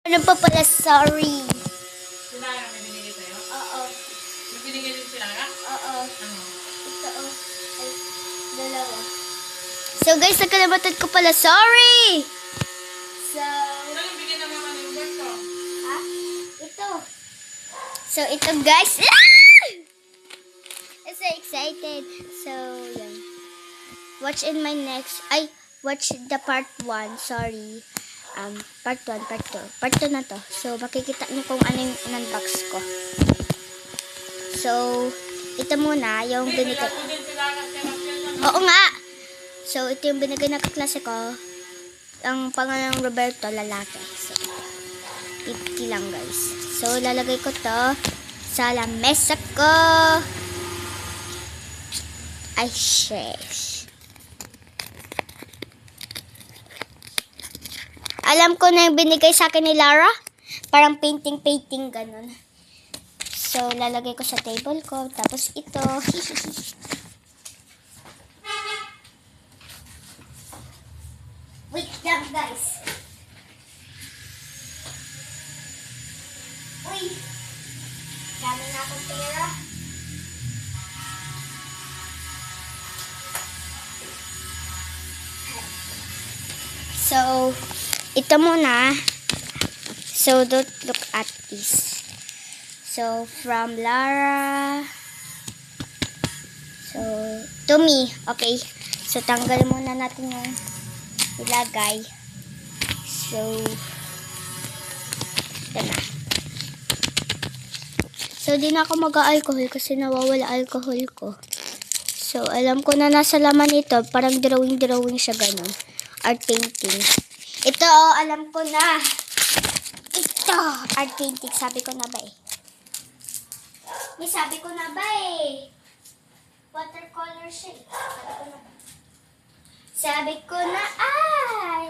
Ano pa pala, sorry. Sinara, may binigay sa'yo? Oo. May binigay din sinara? Oo. Ano? Ito, oh. Ay, dalawa. So, guys, nakalimutan ko pala, sorry! So, Ano yung bigyan ng mga ng birth ko? ha? Ito. So, ito, guys. Ah! I'm so excited. So, yan. Watch in my next, watch the part 1, sorry. Part 1, part 2. Part 2 na to. So, makikita niyo kung ano yung in-unbox ko. So, ito muna, yung binigay. Ako din sinara, Oo nga! So, ito yung binigay na kaklase ko. Ang pangalang Roberto, lalaki. So, 50 lang, guys. So, lalagay ko to sa lamesa ko. Ay, sheesh. Alam ko na yung binigay sa akin ni Lara. Parang painting, ganun. So, lalagay ko sa table ko. Tapos ito. Wait lang, guys. Uy. Dami na akong pera. So, ito muna. So, don't look at this. So, from Lara. So, to me. Okay. So, tanggal muna natin yung ilagay. So, ito na. So, di na ako mag-alcohol kasi nawawala alcohol ko. So, alam ko na nasa laman ito. Parang drawing siya ganun. Art painting. Ito, oh, alam ko na. Ito, art painting. Sabi ko na ba eh. May sabi ko na ba eh. Watercolor siya eh. Sabi ko na ba. Sabi ko na ay.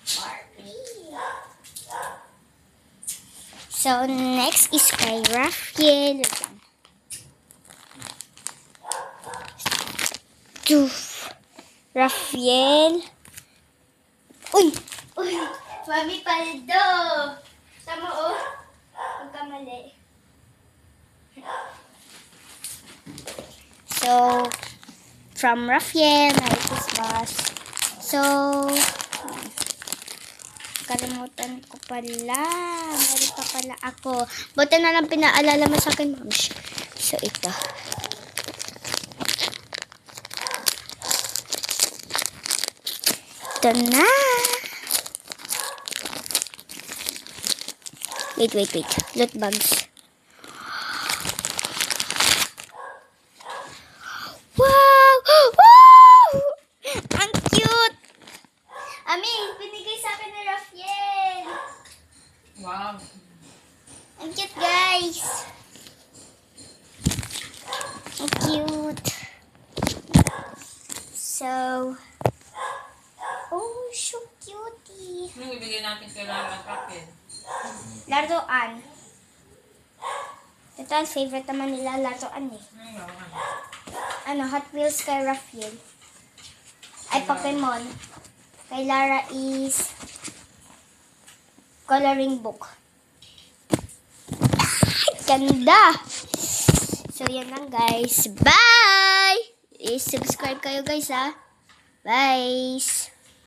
Barbie. So, next is kay Raphael. Raphael. Uy! Uy! Mami Paldo! Tama oh. Huwag ka mali. So, from Raphael, Merry Christmas. So, kalimutan ko pala. Meron pa pala ako. Buti na lang pinaalala mo sa akin, ma'am. So, ito. Ito na. Wait. Loot bags. Wow! Wow! Ang cute! Ami, binigay sa akin ni Raphael. Wow. Ang cute, guys. Ang cute. So, oh, so cutie. Anong ibigay natin kay Lara at Raphael? Laruan. Ito ang favorite naman nila, laruan eh. Ano, Hot Wheels kay Raphael. Ay, Pokemon. Kay Lara is coloring book. Ganda! So, yan lang guys. Bye! Subscribe kayo guys ha. Bye!